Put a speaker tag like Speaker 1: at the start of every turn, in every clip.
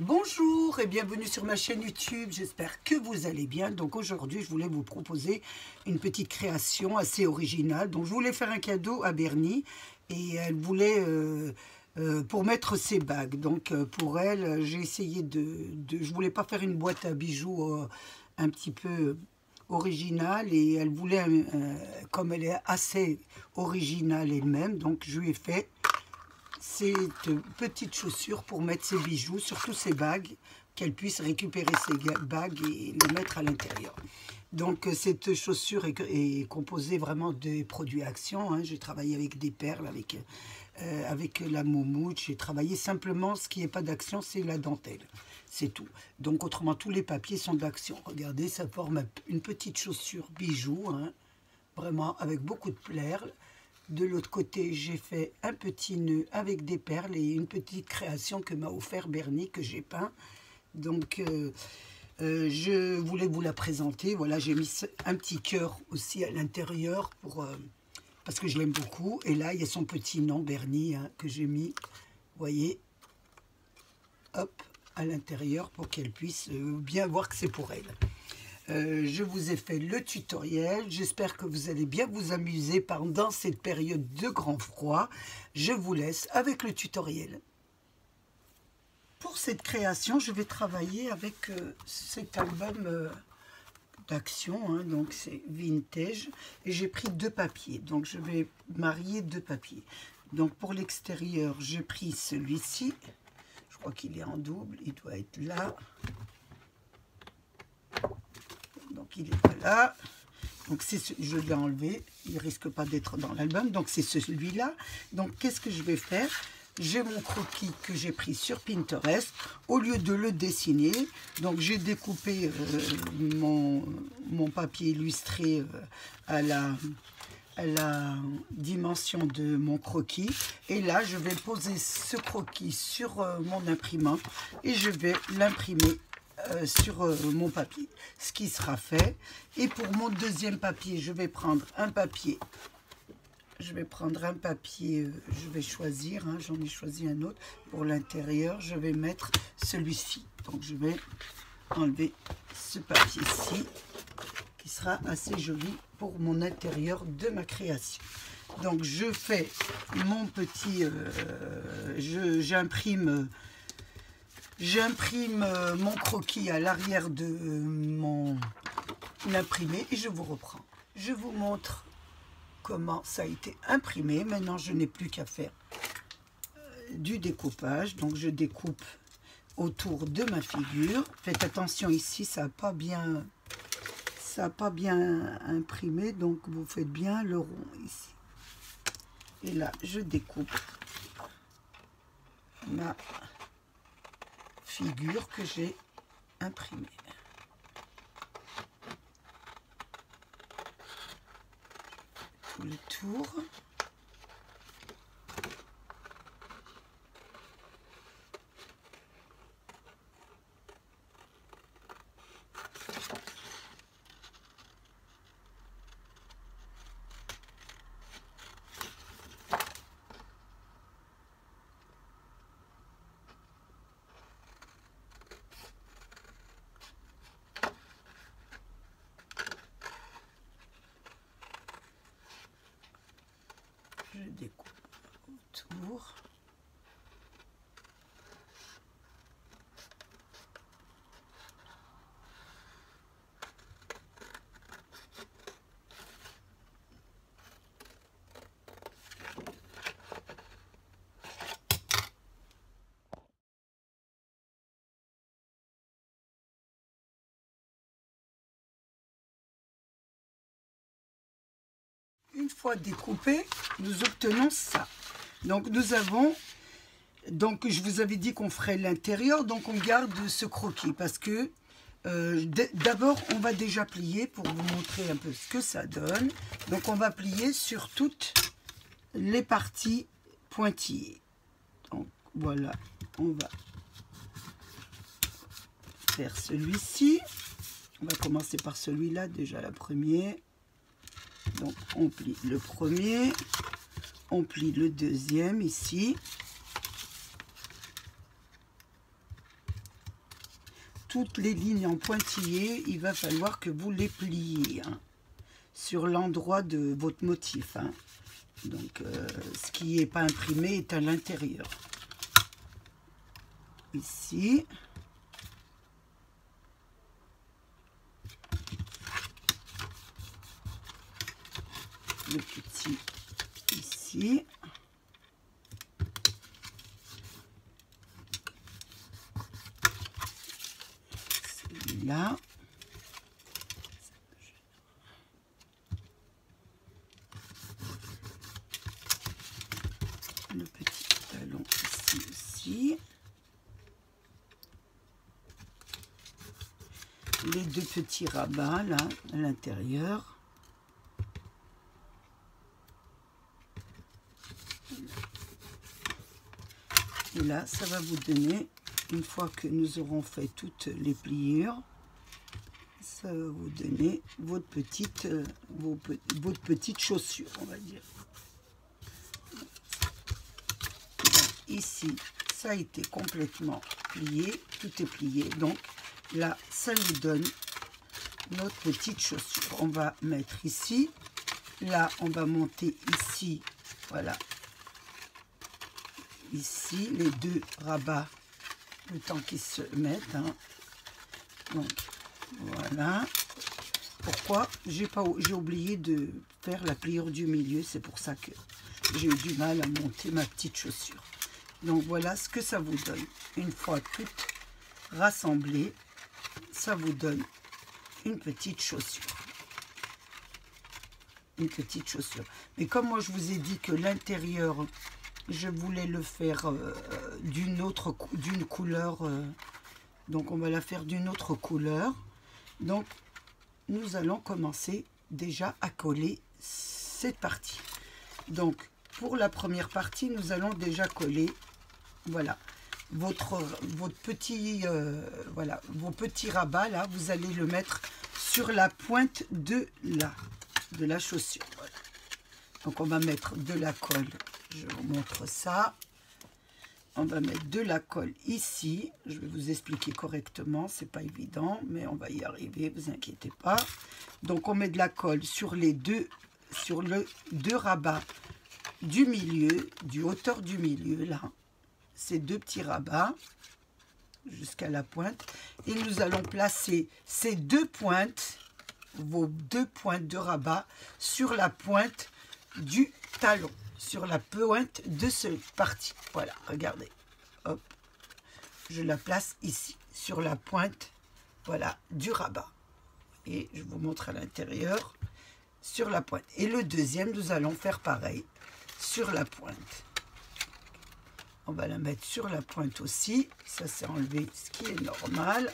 Speaker 1: Bonjour et bienvenue sur ma chaîne YouTube, j'espère que vous allez bien. Donc aujourd'hui je voulais vous proposer une petite création assez originale. Donc je voulais faire un cadeau à Bernie et elle voulait pour mettre ses bagues. Donc pour elle j'ai essayé je voulais pas faire une boîte à bijoux un petit peu originale et elle voulait, comme elle est assez originale elle-même, donc je lui ai fait ces petites chaussures pour mettre ses bijoux, surtout ses bagues, qu'elle puisse récupérer ses bagues et les mettre à l'intérieur. Donc cette chaussure est composée vraiment de produits Action, hein. J'ai travaillé avec des perles, avec la moumoute, j'ai travaillé simplement, ce qui n'est pas d'Action, c'est la dentelle, c'est tout. Donc autrement, tous les papiers sont d'Action. Regardez, ça forme une petite chaussure bijou, hein, vraiment avec beaucoup de perles. De l'autre côté, j'ai fait un petit nœud avec des perles et une petite création que m'a offert Bernie, que j'ai peint. Donc, je voulais vous la présenter. Voilà, j'ai mis un petit cœur aussi à l'intérieur parce que je l'aime beaucoup. Et là, il y a son petit nom, Bernie, hein, que j'ai mis, vous voyez, hop, à l'intérieur pour qu'elle puisse bien voir que c'est pour elle. Je vous ai fait le tutoriel, j'espère que vous allez bien vous amuser pendant cette période de grand froid. Je vous laisse avec le tutoriel. Pour cette création, je vais travailler avec cet album d'Action, hein, donc c'est vintage, et j'ai pris deux papiers, donc je vais marier deux papiers. Donc pour l'extérieur, j'ai pris celui-ci, je crois qu'il est en double, il doit être là. Donc il est pas là, donc je l'ai enlevé, il risque pas d'être dans l'album, donc c'est celui-là. Donc qu'est-ce que je vais faire? J'ai mon croquis que j'ai pris sur Pinterest. Au lieu de le dessiner, donc j'ai découpé mon papier illustré à la dimension de mon croquis, et là je vais poser ce croquis sur mon imprimante et je vais l'imprimer sur mon papier, ce qui sera fait. Et pour mon deuxième papier, je vais prendre un papier, je vais choisir, hein, j'en ai choisi un autre. Pour l'intérieur, je vais mettre celui-ci, donc je vais enlever ce papier-ci qui sera assez joli pour mon intérieur de ma création. Donc je fais mon petit, j'imprime mon croquis à l'arrière de mon imprimé et je vous reprends. Je vous montre comment ça a été imprimé. Maintenant, je n'ai plus qu'à faire du découpage. Donc, je découpe autour de ma figure. Faites attention ici, ça n'a pas bien imprimé. Donc, vous faites bien le rond ici. Et là, je découpe ma figure que j'ai imprimée. Tout le tour. Je découpe autour. Une fois découpé, nous obtenons ça. Donc nous avons, donc je vous avais dit qu'on ferait l'intérieur, donc on garde ce croquis parce que d'abord on va déjà plier pour vous montrer un peu ce que ça donne. Donc on va plier sur toutes les parties pointillées. Donc voilà, on va faire celui-ci. On va commencer par celui-là, déjà la première. Donc on plie le premier, on plie le deuxième ici. toutes les lignes en pointillés, il va falloir que vous les pliez hein, sur l'endroit de votre motif. Hein. Donc, ce qui n'est pas imprimé est à l'intérieur. Ici. Le petit ici. Celui-là. Le petit talon ici aussi. Les deux petits rabats là à l'intérieur. Et là, ça va vous donner, une fois que nous aurons fait toutes les pliures, ça va vous donner votre petite, votre petite chaussure, on va dire. Donc, ici, ça a été complètement plié, tout est plié. Donc là, ça nous donne notre petite chaussure. On va mettre ici, là, on va monter ici, voilà. Ici, les deux rabats, le temps qu'ils se mettent. Hein. Donc, voilà. Pourquoi? J'ai oublié de faire la pliure du milieu. C'est pour ça que j'ai eu du mal à monter ma petite chaussure. Donc, voilà ce que ça vous donne. Une fois tout rassemblé, ça vous donne une petite chaussure. Une petite chaussure. Mais comme moi, je vous ai dit que l'intérieur... je voulais le faire d'une couleur, donc on va la faire d'une autre couleur. Donc nous allons commencer déjà à coller cette partie. Donc pour la première partie, nous allons déjà coller, voilà, votre petit, voilà, vos petits rabats là, vous allez le mettre sur la pointe de la chaussure. Voilà. Donc on va mettre de la colle. Je vous montre ça. On va mettre de la colle ici. Je vais vous expliquer correctement. C'est pas évident, mais on va y arriver. Vous inquiétez pas. Donc on met de la colle sur les deux rabats du milieu, du hauteur du milieu là. Ces deux petits rabats jusqu'à la pointe. Et nous allons placer ces deux pointes, vos deux pointes de rabat, sur la pointe du talon. Sur la pointe de cette partie. Voilà, regardez. Hop. Je la place ici, sur la pointe, voilà, du rabat. Et je vous montre à l'intérieur, sur la pointe. Et le deuxième, nous allons faire pareil, sur la pointe. On va la mettre sur la pointe aussi. Ça, c'est enlevé, ce qui est normal.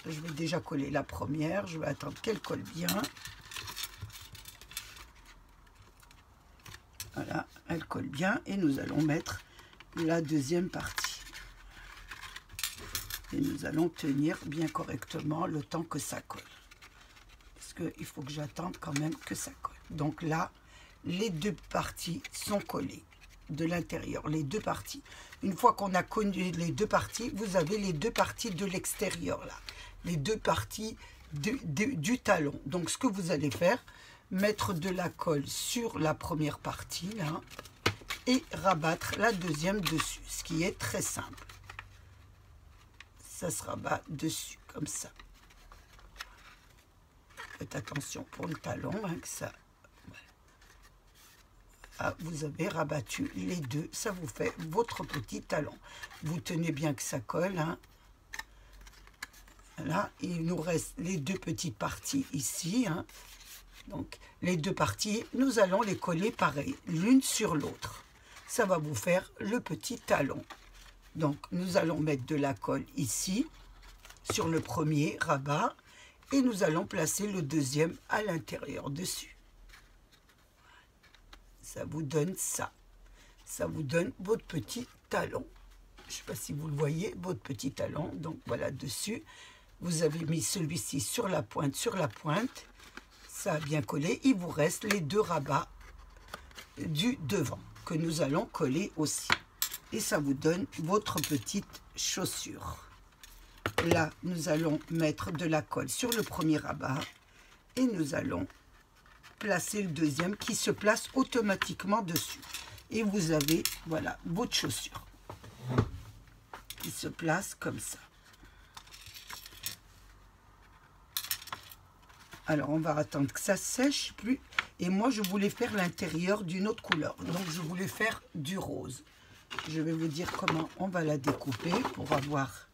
Speaker 1: Je vais déjà coller la première. Je vais attendre qu'elle colle bien. Voilà, elle colle bien et nous allons mettre la deuxième partie. Et nous allons tenir bien correctement le temps que ça colle. Parce qu'il faut que j'attende quand même que ça colle. Donc là, les deux parties sont collées de l'intérieur, les deux parties. Une fois qu'on a connu les deux parties, vous avez les deux parties de l'extérieur là. Les deux parties du talon. Donc ce que vous allez faire, mettre de la colle sur la première partie là et rabattre la deuxième dessus, ce qui est très simple. Ça se rabat dessus comme ça. Faites attention pour le talon hein, que ça. Ah, vous avez rabattu les deux, ça vous fait votre petit talon. Vous tenez bien que ça colle. Hein. Voilà, il nous reste les deux petites parties ici. Hein. Donc, les deux parties, nous allons les coller pareil, l'une sur l'autre. Ça va vous faire le petit talon. Donc, nous allons mettre de la colle ici, sur le premier rabat, et nous allons placer le deuxième à l'intérieur dessus. Ça vous donne ça. Ça vous donne votre petit talon. Je ne sais pas si vous le voyez, votre petit talon. Donc, voilà, dessus, vous avez mis celui-ci sur la pointe, ça a bien collé. Il vous reste les deux rabats du devant que nous allons coller aussi. et ça vous donne votre petite chaussure. Là, nous allons mettre de la colle sur le premier rabat et nous allons placer le deuxième qui se place automatiquement dessus. Et vous avez, voilà, votre chaussure qui se place comme ça. Alors, on va attendre que ça sèche plus. Et moi, je voulais faire l'intérieur d'une autre couleur. Donc, je voulais faire du rose. Je vais vous dire comment on va la découper pour avoir,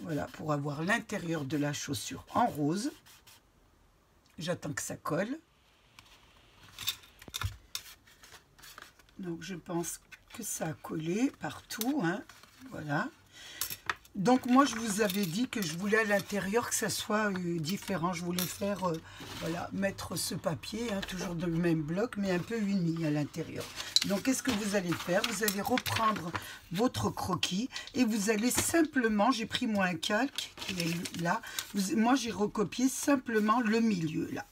Speaker 1: voilà, pour avoir l'intérieur de la chaussure en rose. J'attends que ça colle. Donc, je pense que ça a collé partout, hein. Voilà. Donc, moi, je vous avais dit que je voulais à l'intérieur que ça soit différent. Je voulais faire, voilà, mettre ce papier, hein, toujours dans le même bloc, mais un peu uni à l'intérieur. Donc, qu'est-ce que vous allez faire? Vous allez reprendre votre croquis et vous allez simplement, j'ai pris moi un calque qui est là. Moi, j'ai recopié simplement le milieu, là.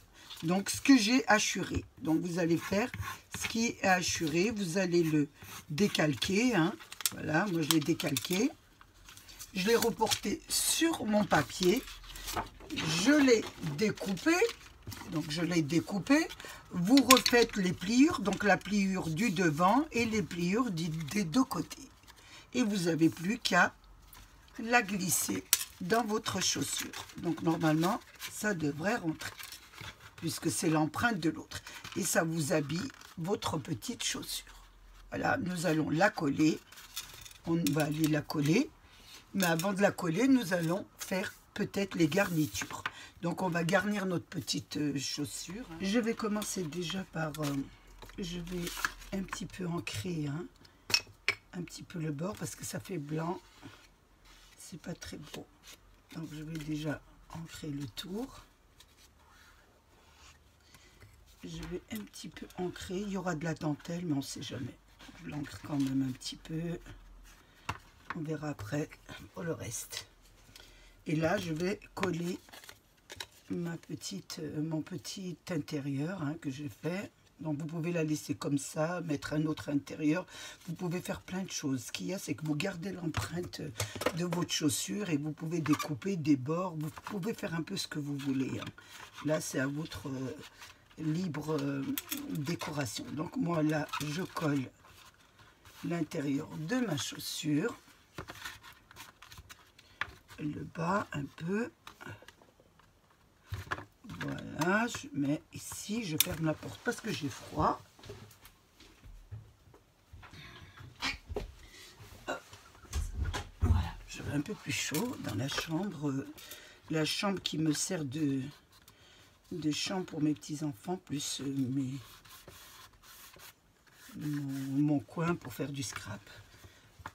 Speaker 1: Donc, ce que j'ai hachuré. Donc, vous allez faire ce qui est hachuré. Vous allez le décalquer, hein. Voilà, moi, je l'ai décalqué. Je l'ai reporté sur mon papier. Je l'ai découpé. Donc, je l'ai découpé. Vous refaites les pliures. Donc, la pliure du devant et les pliures des deux côtés. Et vous n'avez plus qu'à la glisser dans votre chaussure. Donc, normalement, ça devrait rentrer, puisque c'est l'empreinte de l'autre. Et ça vous habille votre petite chaussure. Voilà, nous allons la coller. On va aller la coller. Mais avant de la coller, nous allons faire peut-être les garnitures. Donc, on va garnir notre petite chaussure. Je vais commencer déjà par... je vais un petit peu ancrer, hein, un petit peu le bord, parce que ça fait blanc. C'est pas très beau. Donc, je vais déjà ancrer le tour. Je vais un petit peu ancrer. Il y aura de la dentelle, mais on ne sait jamais. Je l'ancre quand même un petit peu. On verra après pour le reste. Et là, je vais coller mon petit intérieur, hein, que j'ai fait. Donc, vous pouvez la laisser comme ça, mettre un autre intérieur. Vous pouvez faire plein de choses. Ce qu'il y a, c'est que vous gardez l'empreinte de votre chaussure et vous pouvez découper des bords. Vous pouvez faire un peu ce que vous voulez, hein. Là, c'est à votre libre décoration. Donc, moi, là, je colle l'intérieur de ma chaussure. Le bas un peu. Voilà, je mets ici, je ferme la porte parce que j'ai froid. Voilà, j'aurai un peu plus chaud dans la chambre qui me sert de chambre pour mes petits-enfants, plus mon coin pour faire du scrap.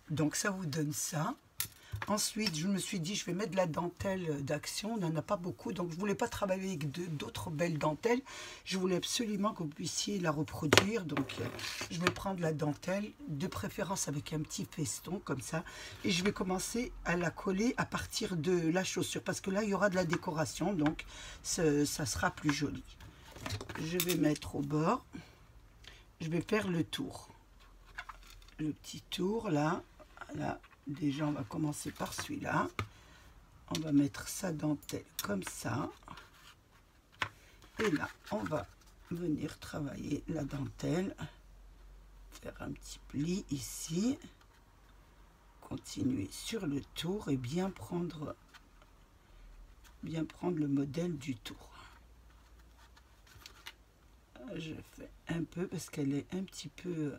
Speaker 1: Donc ça vous donne ça. Ensuite, je me suis dit, je vais mettre de la dentelle d'Action. On n'en a pas beaucoup, donc je ne voulais pas travailler avec d'autres belles dentelles. Je voulais absolument que vous puissiez la reproduire. Donc, je vais prendre la dentelle, de préférence avec un petit feston, comme ça. Et je vais commencer à la coller à partir de la chaussure. Parce que là, il y aura de la décoration, donc ça sera plus joli. Je vais mettre au bord. Je vais faire le tour. Le petit tour, là. Voilà. Déjà, on va commencer par celui-là. On va mettre sa dentelle comme ça. Et là, on va venir travailler la dentelle. Faire un petit pli ici. Continuer sur le tour et bien prendre le modèle du tour. Je fais un peu parce qu'elle est un petit peu...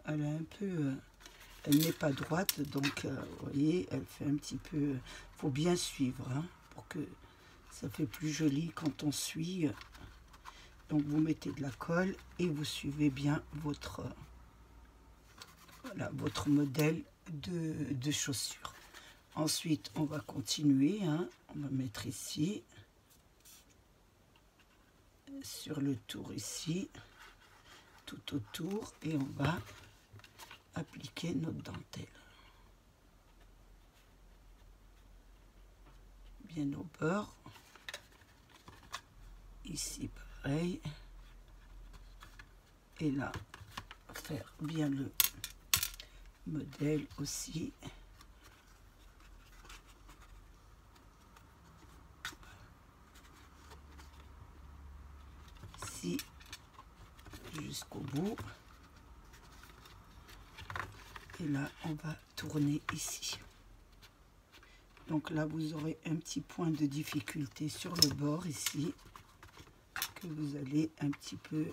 Speaker 1: Elle n'est pas droite, donc vous voyez, elle fait un petit peu... Il faut bien suivre, hein, pour que ça fait plus joli quand on suit. Donc vous mettez de la colle et vous suivez bien votre modèle de chaussure. Ensuite, on va continuer, hein, on va mettre ici, sur le tour ici, tout autour, et on va appliquer notre dentelle bien au bord. Ici pareil, et là faire bien modèle aussi. Ici, jusqu'au bout. Et là, on va tourner ici. Donc là, vous aurez un petit point de difficulté sur le bord ici, que vous allez un petit peu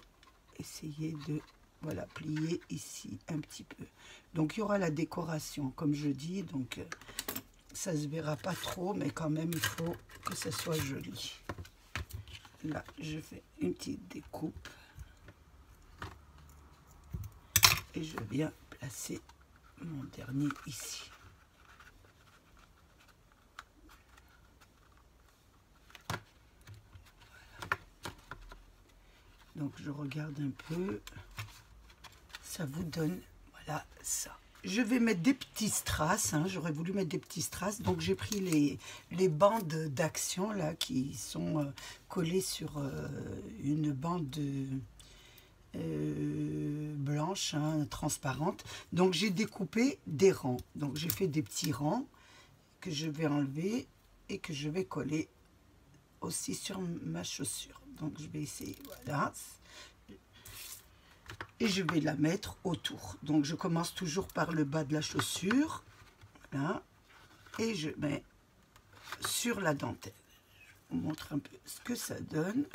Speaker 1: essayer de, voilà, plier ici un petit peu. Donc il y aura la décoration, comme je dis, donc ça se verra pas trop, mais quand même, il faut que ça soit joli. Là, je fais une petite découpe. Et je viens placer mon dernier ici. Donc je regarde un peu, ça vous donne, voilà ça. Je vais mettre des petits strass, hein, j'aurais voulu mettre des petits strass, donc j'ai pris les bandes d'action là qui sont collées sur une bande blanche, hein, transparente. Donc j'ai découpé des rangs, donc j'ai fait des petits rangs que je vais enlever et que je vais coller aussi sur ma chaussure. Donc je vais essayer, voilà, et je vais la mettre autour. Donc je commence toujours par le bas de la chaussure, voilà, et je mets sur la dentelle. Je vous montre un peu ce que ça donne.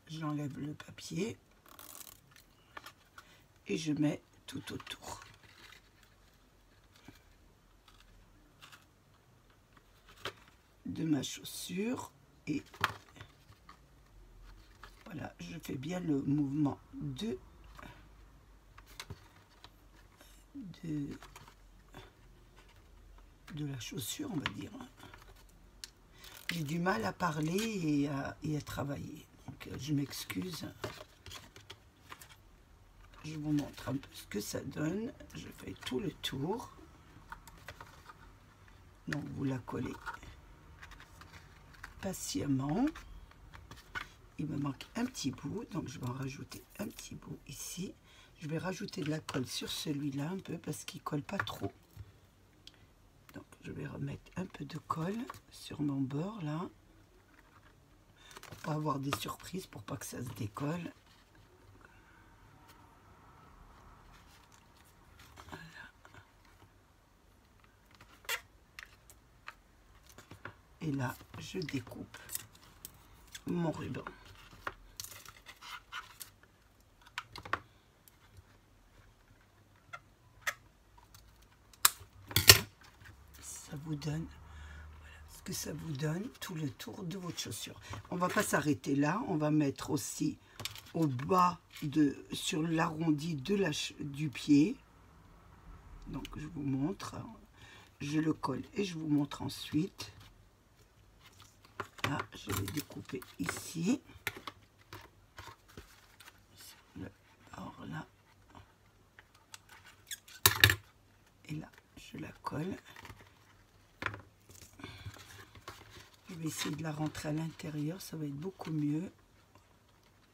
Speaker 1: J'enlève le papier et je mets tout autour. De ma chaussure, et voilà, je fais bien le mouvement de la chaussure, on va dire. J'ai du mal à parler et à travailler, donc je m'excuse. Je vous montre un peu ce que ça donne. Je fais tout le tour. Donc vous la collez patiemment. Il me manque un petit bout, donc je vais en rajouter un petit bout ici. Je vais rajouter de la colle sur celui-là un peu parce qu'il ne colle pas trop. Donc je vais remettre un peu de colle sur mon bord là, pour pas avoir des surprises, pour pas que ça se décolle. Voilà. Et là, je découpe mon ruban. Ça vous donne, voilà ce que ça vous donne, tout le tour de votre chaussure. On va pas s'arrêter là, on va mettre aussi au bas sur l'arrondi du pied. Donc je vous montre, je le colle et je vous montre ensuite. Là, je vais découper ici, sur le bord là, et là je la colle. Je vais essayer de la rentrer à l'intérieur, ça va être beaucoup mieux.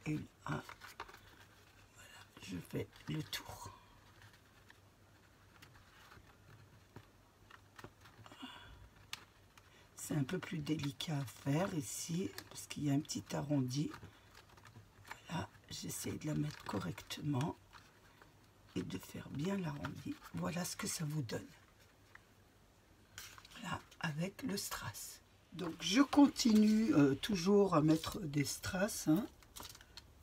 Speaker 1: Et là, voilà, je fais le tour. C'est un peu plus délicat à faire ici, parce qu'il y a un petit arrondi. Voilà, j'essaie de la mettre correctement et de faire bien l'arrondi. Voilà ce que ça vous donne. Là, avec le strass. Donc je continue toujours à mettre des strass, hein.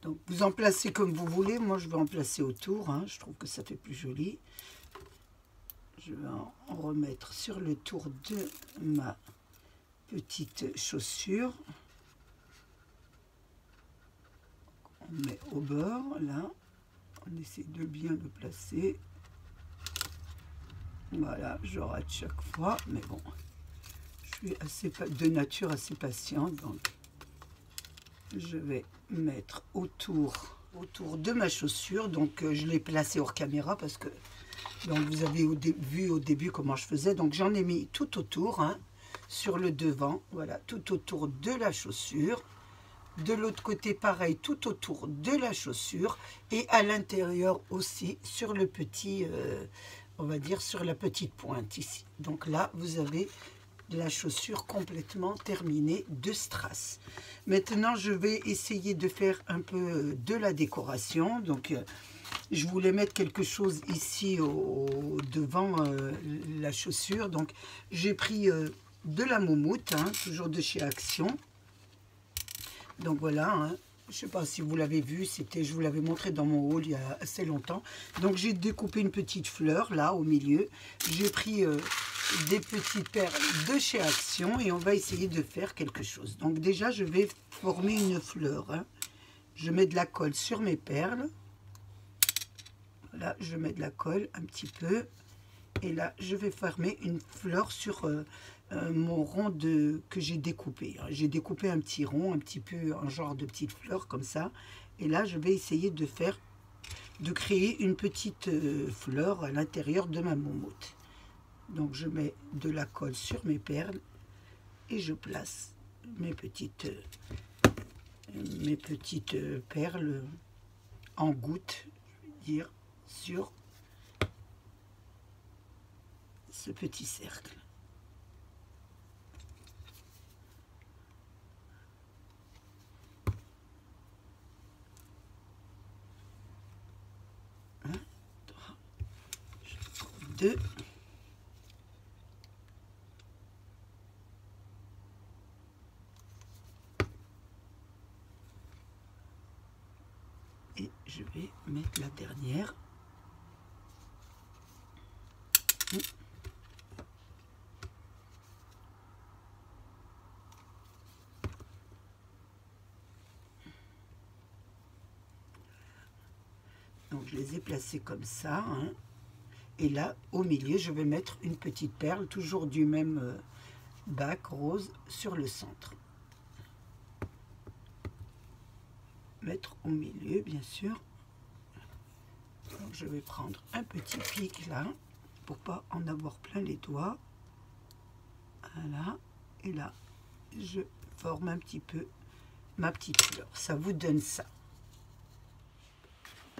Speaker 1: Donc vous en placez comme vous voulez, moi je vais en placer autour, hein. Je trouve que ça fait plus joli. Je vais en remettre sur le tour de ma petite chaussure. On met au bord, là, on essaie de bien le placer. Voilà, je rate chaque fois, mais bon. Je suis de nature assez patiente, donc je vais mettre autour de ma chaussure. Donc je l'ai placé hors caméra parce que donc vous avez vu au début comment je faisais. Donc j'en ai mis tout autour, hein, sur le devant, voilà, tout autour de la chaussure. De l'autre côté pareil, tout autour de la chaussure, et à l'intérieur aussi sur le petit on va dire, sur la petite pointe ici. Donc là, vous avez la chaussure complètement terminée de strass. Maintenant, je vais essayer de faire un peu de la décoration. Donc, je voulais mettre quelque chose ici devant la chaussure. Donc, j'ai pris de la moumoute, hein, toujours de chez Action. Donc voilà, hein. Je ne sais pas si vous l'avez vu, je vous l'avais montré dans mon haul il y a assez longtemps. Donc j'ai découpé une petite fleur là au milieu. J'ai pris des petites perles de chez Action et on va essayer de faire quelque chose. Donc déjà je vais former une fleur, hein. Je mets de la colle sur mes perles. Voilà, je mets de la colle un petit peu. Et là je vais former une fleur sur mon rond que j'ai découpé. J'ai découpé un petit rond, un petit peu un genre de petite fleur comme ça. Et là, je vais essayer de créer une petite fleur à l'intérieur de ma moumoute. Donc, je mets de la colle sur mes perles et je place mes petites perles en gouttes, je veux dire, sur ce petit cercle. Deux. Et je vais mettre la dernière. Donc je les ai placés comme ça, hein. Et là, au milieu, je vais mettre une petite perle, toujours du même bac rose, sur le centre. Mettre au milieu, bien sûr. Donc, je vais prendre un petit pic là, pour pas en avoir plein les doigts. Voilà. Et là, je forme un petit peu ma petite fleur. Ça vous donne ça.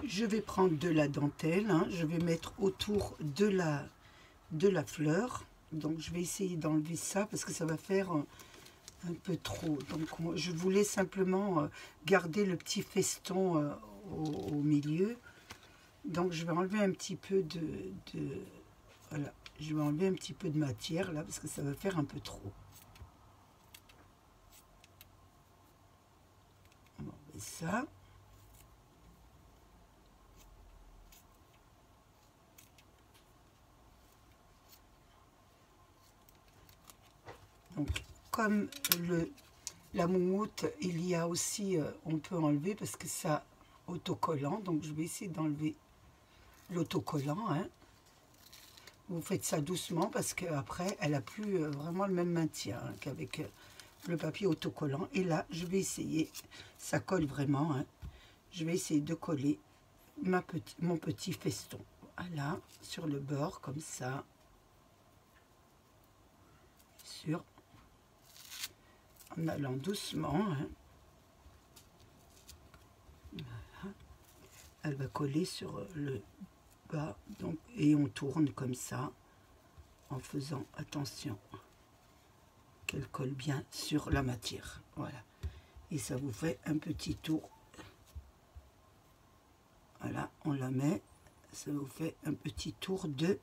Speaker 1: Je vais prendre de la dentelle, hein, je vais mettre autour de la fleur. Donc je vais essayer d'enlever ça parce que ça va faire un peu trop. Donc je voulais simplement garder le petit feston au milieu. Donc je vais enlever un petit peu voilà, je vais enlever un petit peu de matière là parce que ça va faire un peu trop. On va enlever ça. Donc, comme la moumoute, il y a aussi, on peut enlever parce que ça autocollant. Donc, je vais essayer d'enlever l'autocollant. Hein. Vous faites ça doucement parce qu'après, elle n'a plus vraiment le même maintien hein, qu'avec le papier autocollant. Et là, je vais essayer, ça colle vraiment. Hein. Je vais essayer de coller mon petit feston. Voilà, sur le bord, comme ça. Sur. En allant doucement, hein. Voilà. Elle va coller sur le bas, donc, et on tourne comme ça, en faisant attention qu'elle colle bien sur la matière. Voilà, et ça vous fait un petit tour. Voilà, on la met, ça vous fait un petit tour de.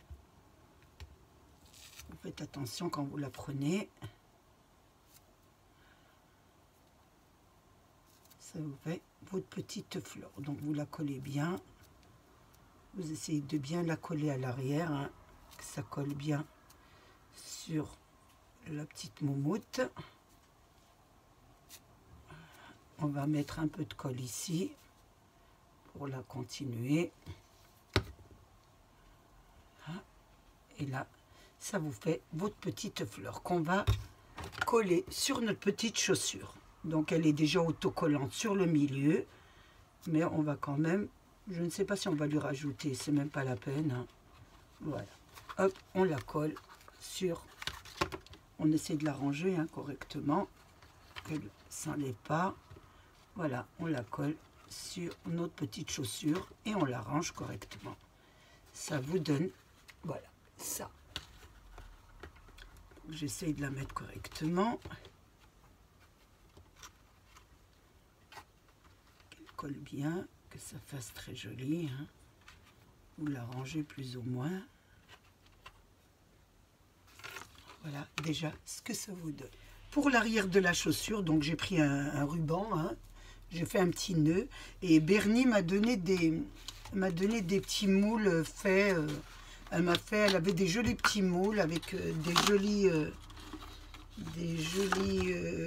Speaker 1: Vous faites attention quand vous la prenez. Ça vous fait votre petite fleur. Donc vous la collez bien. Vous essayez de bien la coller à l'arrière, hein, que ça colle bien sur la petite moumoute. On va mettre un peu de colle ici pour la continuer. Et là, ça vous fait votre petite fleur qu'on va coller sur notre petite chaussure. Donc elle est déjà autocollante sur le milieu, mais on va quand même, je ne sais pas si on va lui rajouter, c'est même pas la peine. Hein. Voilà, hop, on la colle sur, on essaie de la ranger hein, correctement, qu'elle ne s'enlève pas. Voilà, on la colle sur notre petite chaussure et on la range correctement. Ça vous donne Voilà, ça. J'essaye de la mettre correctement. Qu'elle colle bien, que ça fasse très joli. Hein. Vous l'arrangez plus ou moins. Voilà déjà ce que ça vous donne. Pour l'arrière de la chaussure, donc j'ai pris un ruban, hein. J'ai fait un petit nœud et Bernie m'a donné des petits moules faits. Elle avait des jolis petits moules avec des jolis,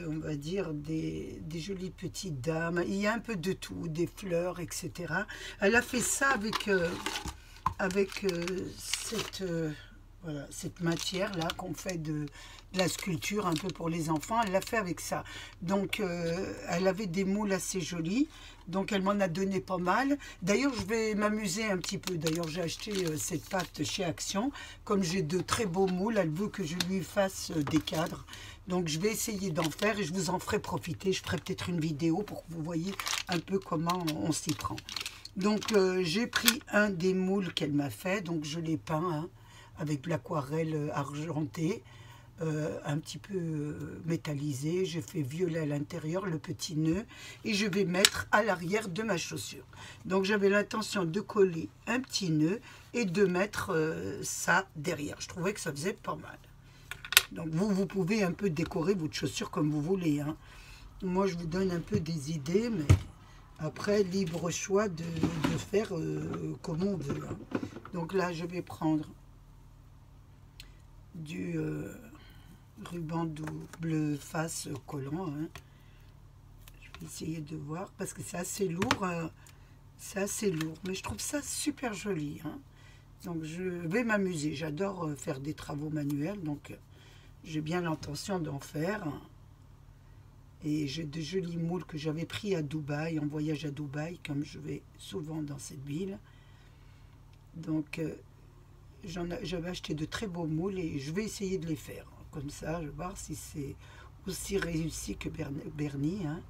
Speaker 1: on va dire, des jolies petites dames. Il y a un peu de tout, des fleurs, etc. Elle a fait ça avec voilà, cette matière-là qu'on fait de la sculpture un peu pour les enfants. Elle l'a fait avec ça. Donc, elle avait des moules assez jolis. Donc, elle m'en a donné pas mal. D'ailleurs, je vais m'amuser un petit peu. D'ailleurs, j'ai acheté cette pâte chez Action. Comme j'ai de très beaux moules, elle veut que je lui fasse des cadres. Donc, je vais essayer d'en faire et je vous en ferai profiter. Je ferai peut-être une vidéo pour que vous voyez un peu comment on s'y prend. Donc, j'ai pris un des moules qu'elle m'a fait. Donc, je l'ai peint, hein, avec de l'aquarelle argentée, un petit peu métallisé. J'ai fait violet à l'intérieur, le petit nœud, et je vais mettre à l'arrière de ma chaussure. Donc j'avais l'intention de coller un petit nœud et de mettre ça derrière. Je trouvais que ça faisait pas mal. Donc vous pouvez un peu décorer votre chaussure comme vous voulez, hein. Moi je vous donne un peu des idées, mais après libre choix de faire comme on veut, hein. Donc là je vais prendre du ruban double face collant, hein. Je vais essayer de voir parce que c'est assez lourd, mais je trouve ça super joli, hein. Donc je vais m'amuser. J'adore faire des travaux manuels, donc j'ai bien l'intention d'en faire. Et j'ai de jolis moules que j'avais pris à Dubaï, en voyage à Dubaï, comme je vais souvent dans cette ville. Donc j'avais acheté de très beaux moules et je vais essayer de les faire. Comme ça, je vais voir si c'est aussi réussi que Bernie, hein.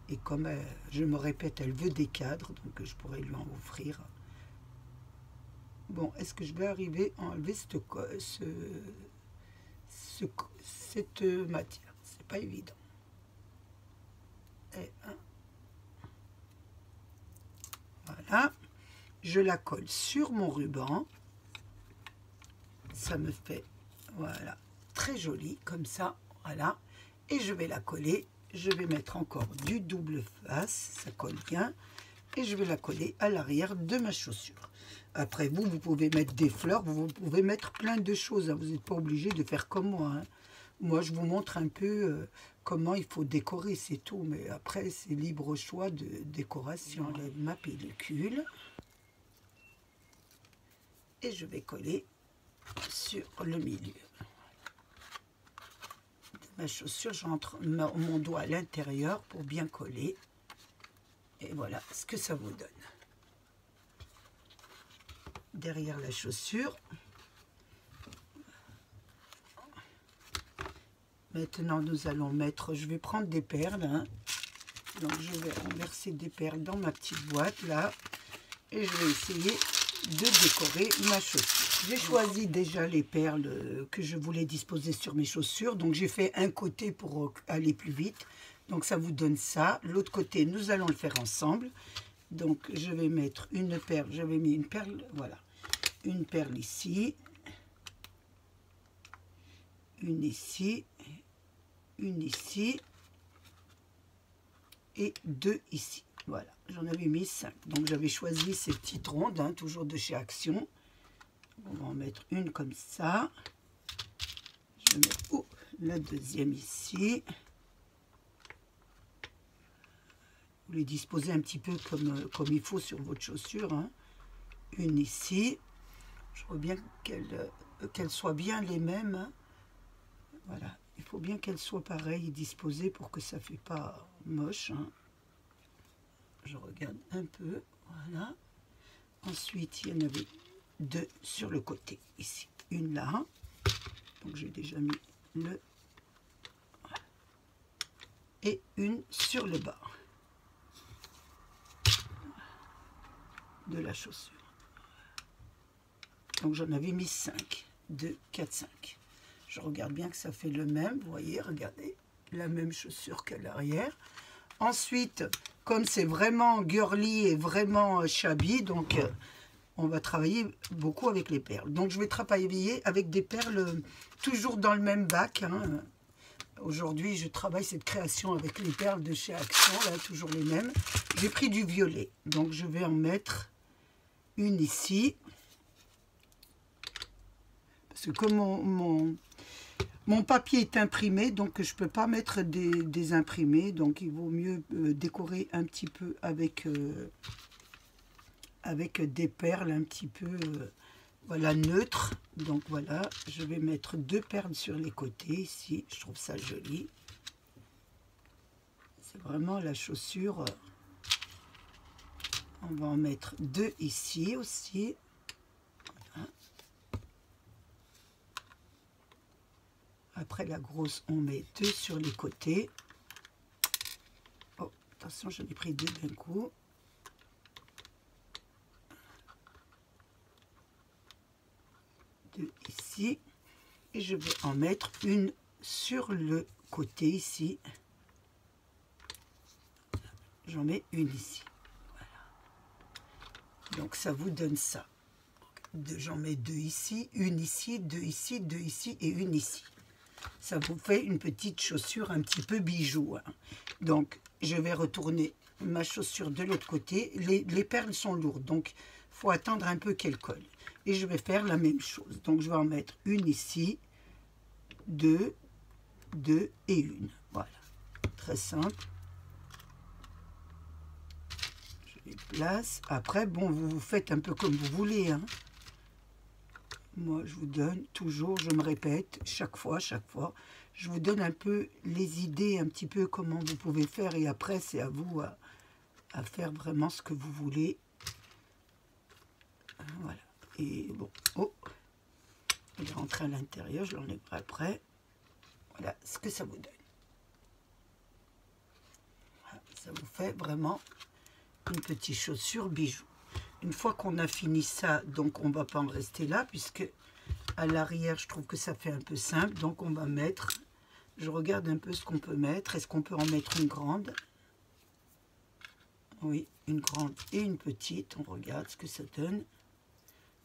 Speaker 1: Et comme je me répète, elle veut des cadres, donc je pourrais lui en offrir. Bon, est-ce que je vais arriver à enlever cette matière? C'est pas évident. Et, voilà. Je la colle sur mon ruban. Ça me fait, voilà, très joli, comme ça, voilà. Et je vais la coller. Je vais mettre encore du double face, ça colle bien. Et je vais la coller à l'arrière de ma chaussure. Après, vous pouvez mettre des fleurs, vous pouvez mettre plein de choses, hein. Vous n'êtes pas obligé de faire comme moi, hein. Moi, je vous montre un peu comment il faut décorer, c'est tout. Mais après, c'est libre choix de décoration. J'enlève ma pellicule. Et je vais coller sur le milieu de ma chaussure. J'entre mon doigt à l'intérieur pour bien coller. Et voilà ce que ça vous donne. Derrière la chaussure. Maintenant, nous allons mettre, je vais prendre des perles, hein. Donc, je vais renverser des perles dans ma petite boîte, là. Et je vais essayer de décorer ma chaussure. J'ai choisi déjà les perles que je voulais disposer sur mes chaussures. Donc, j'ai fait un côté pour aller plus vite. Donc, ça vous donne ça. L'autre côté, nous allons le faire ensemble. Donc, je vais mettre une perle. J'avais mis une perle, voilà. Une perle ici. Une ici. Une ici et deux ici. Voilà, j'en avais mis 5. Donc j'avais choisi ces petites rondes, hein, toujours de chez Action. On va en mettre une comme ça. Je vais mettre la deuxième ici. Vous les disposez un petit peu comme il faut sur votre chaussure, hein. Une ici. Je veux bien qu'elles soient bien les mêmes, hein. Voilà. Il faut bien qu'elles soient pareilles et disposées pour que ça ne fait pas moche, hein. Je regarde un peu, voilà. Ensuite, il y en avait deux sur le côté, ici. Une là. Donc, j'ai déjà mis le... Et une sur le bas de la chaussure. donc j'en avais mis 5. 2, 4, 5. Je regarde bien que ça fait le même, vous voyez, regardez, la même chaussure qu'à l'arrière. Ensuite, comme c'est vraiment girly et vraiment shabby, donc on va travailler beaucoup avec les perles. Donc je vais travailler avec des perles toujours dans le même bac, hein. Aujourd'hui, je travaille cette création avec les perles de chez Action, là, toujours les mêmes. J'ai pris du violet, donc je vais en mettre une ici. Parce que comme mon papier est imprimé, donc je ne peux pas mettre des imprimés, donc il vaut mieux décorer un petit peu avec des perles un petit peu voilà, neutres. Donc voilà, je vais mettre 2 perles sur les côtés ici, je trouve ça joli. C'est vraiment la chaussure. On va en mettre 2 ici aussi. Voilà. Après la grosse, on met 2 sur les côtés. Oh, attention, j'en ai pris 2 d'un coup. Ici, et je vais en mettre une sur le côté ici. J'en mets une ici. Voilà. Donc ça vous donne ça. J'en mets 2 ici, une ici, 2 ici, 2 ici et une ici. Ça vous fait une petite chaussure un petit peu bijou, hein. Donc je vais retourner ma chaussure de l'autre côté. Les perles sont lourdes, donc il faut attendre un peu qu'elles collent. Et je vais faire la même chose. Donc je vais en mettre une ici, 2, 2 et une. Voilà, très simple. Je les place. Après, bon, vous faites un peu comme vous voulez, hein. Moi, je vous donne toujours, je me répète, chaque fois, je vous donne un peu les idées, un petit peu comment vous pouvez faire. Et après, c'est à vous à faire vraiment ce que vous voulez. Voilà. Et bon, oh, il est rentré à l'intérieur, je l'enlèverai après. Voilà ce que ça vous donne. Voilà, ça vous fait vraiment une petite chaussure bijou. Une fois qu'on a fini ça, donc on ne va pas en rester là, puisque à l'arrière, je trouve que ça fait un peu simple. Donc on va mettre, je regarde un peu ce qu'on peut mettre. Est-ce qu'on peut en mettre une grande? Oui, une grande et une petite. On regarde ce que ça donne.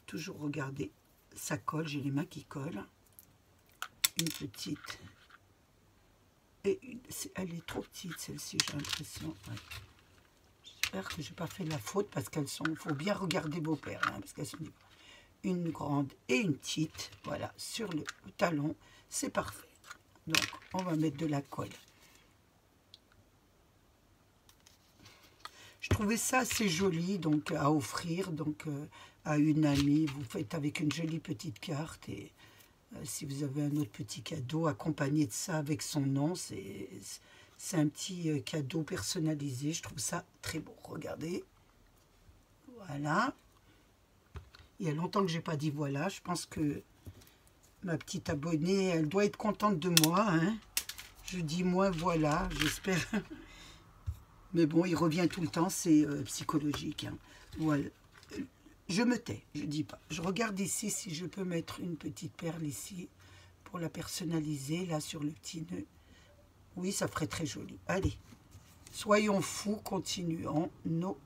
Speaker 1: Toujours regarder, ça colle, j'ai les mains qui collent. Une petite. Et elle est trop petite celle-ci, j'ai l'impression. Ouais. J'espère que je n'ai pas fait la faute parce qu'elles sont. Il faut bien regarder vos paires, hein, parce qu'elles sont une grande et une petite. Voilà, sur le talon, c'est parfait. Donc, on va mettre de la colle. Je trouvais ça assez joli, donc à offrir, donc à une amie. Vous faites avec une jolie petite carte et si vous avez un autre petit cadeau accompagné de ça avec son nom, c'est un petit cadeau personnalisé. Je trouve ça très beau. Regardez, voilà. Il y a longtemps que j'ai pas dit voilà. Je pense que ma petite abonnée, elle doit être contente de moi, hein. Je dis moi voilà, j'espère. Mais bon, il revient tout le temps, c'est psychologique, hein. Voilà. Je me tais, je dis pas. Je regarde ici si je peux mettre une petite perle ici pour la personnaliser, là sur le petit nœud. Oui, ça ferait très joli. Allez, soyons fous, continuons. Non.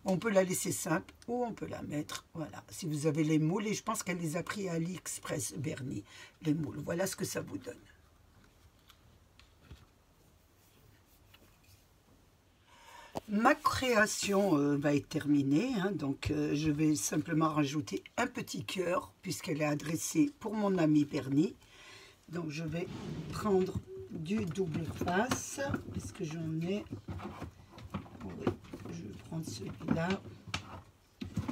Speaker 1: On peut la laisser simple ou on peut la mettre. Voilà, si vous avez les moules, et je pense qu'elle les a pris à AliExpress, Bernie, les moules. Voilà ce que ça vous donne. Ma création va être terminée, hein, donc je vais simplement rajouter un petit cœur puisqu'elle est adressée pour mon ami Bernie. Donc je vais prendre du double face. Est-ce que j'en ai? Oui, je vais prendre celui-là.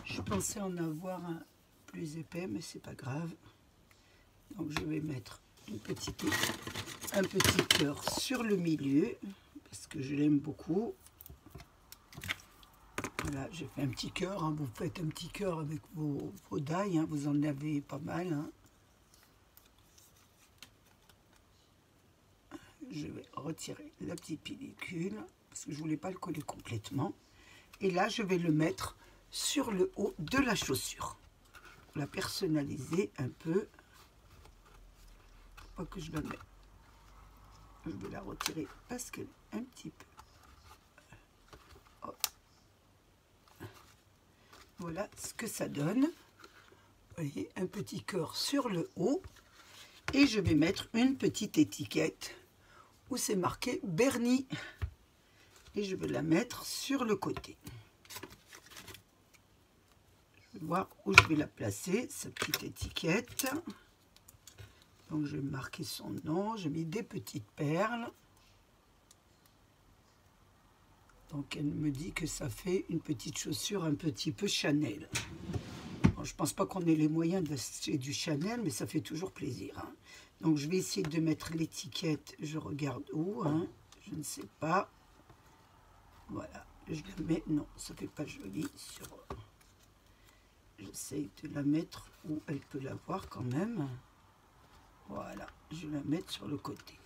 Speaker 1: Je pensais en avoir un plus épais, mais c'est pas grave. Donc je vais mettre un petit cœur sur le milieu parce que je l'aime beaucoup. Voilà, j'ai fait un petit cœur, hein. Vous faites un petit cœur avec vos dailles, hein. Vous en avez pas mal, hein. Je vais retirer la petite pellicule, parce que je ne voulais pas le coller complètement. Et là, je vais le mettre sur le haut de la chaussure. la personnaliser un peu. Pas que je la mette. Je vais la retirer parce qu'elle est un petit peu. Hop. Voilà ce que ça donne. Vous voyez, un petit cœur sur le haut. Et je vais mettre une petite étiquette où c'est marqué Bernie. Et je vais la mettre sur le côté. Je vais voir où je vais la placer, cette petite étiquette. Donc je vais marquer son nom. J'ai mis des petites perles. Donc elle me dit que ça fait une petite chaussure un petit peu Chanel. Bon, je ne pense pas qu'on ait les moyens d'acheter du Chanel, mais ça fait toujours plaisir. Hein. Donc je vais essayer de mettre l'étiquette. Je regarde où, hein, je ne sais pas. Voilà, je la mets. Non, ça ne fait pas joli. J'essaie de la mettre où elle peut la voir quand même. Voilà, je vais la mettre sur le côté.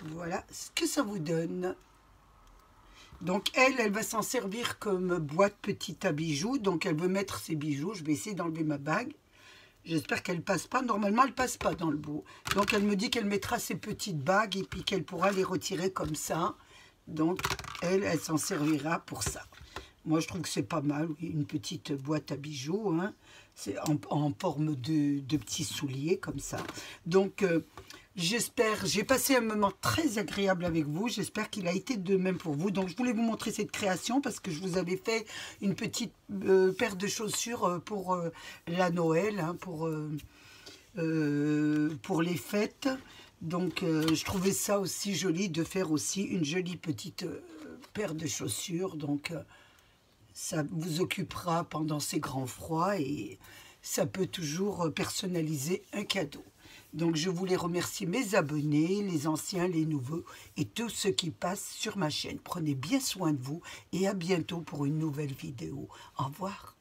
Speaker 1: Voilà ce que ça vous donne. Donc elle va s'en servir comme boîte petite à bijoux. Donc elle veut mettre ses bijoux. Je vais essayer d'enlever ma bague. J'espère qu'elle passe pas. Normalement, elle passe pas dans le bout. Donc elle me dit qu'elle mettra ses petites bagues et puis qu'elle pourra les retirer comme ça. Donc elle s'en servira pour ça. Moi, je trouve que c'est pas mal. Oui, une petite boîte à bijoux. Hein. C'est en forme de petits souliers comme ça. Donc j'espère, j'ai passé un moment très agréable avec vous. J'espère qu'il a été de même pour vous. Donc, je voulais vous montrer cette création parce que je vous avais fait une petite paire de chaussures pour la Noël, hein, pour les fêtes. Donc, je trouvais ça aussi joli de faire aussi une jolie petite paire de chaussures. Donc, ça vous occupera pendant ces grands froids et ça peut toujours personnaliser un cadeau. Donc, je voulais remercier mes abonnés, les anciens, les nouveaux et tous ceux qui passent sur ma chaîne. Prenez bien soin de vous et à bientôt pour une nouvelle vidéo. Au revoir.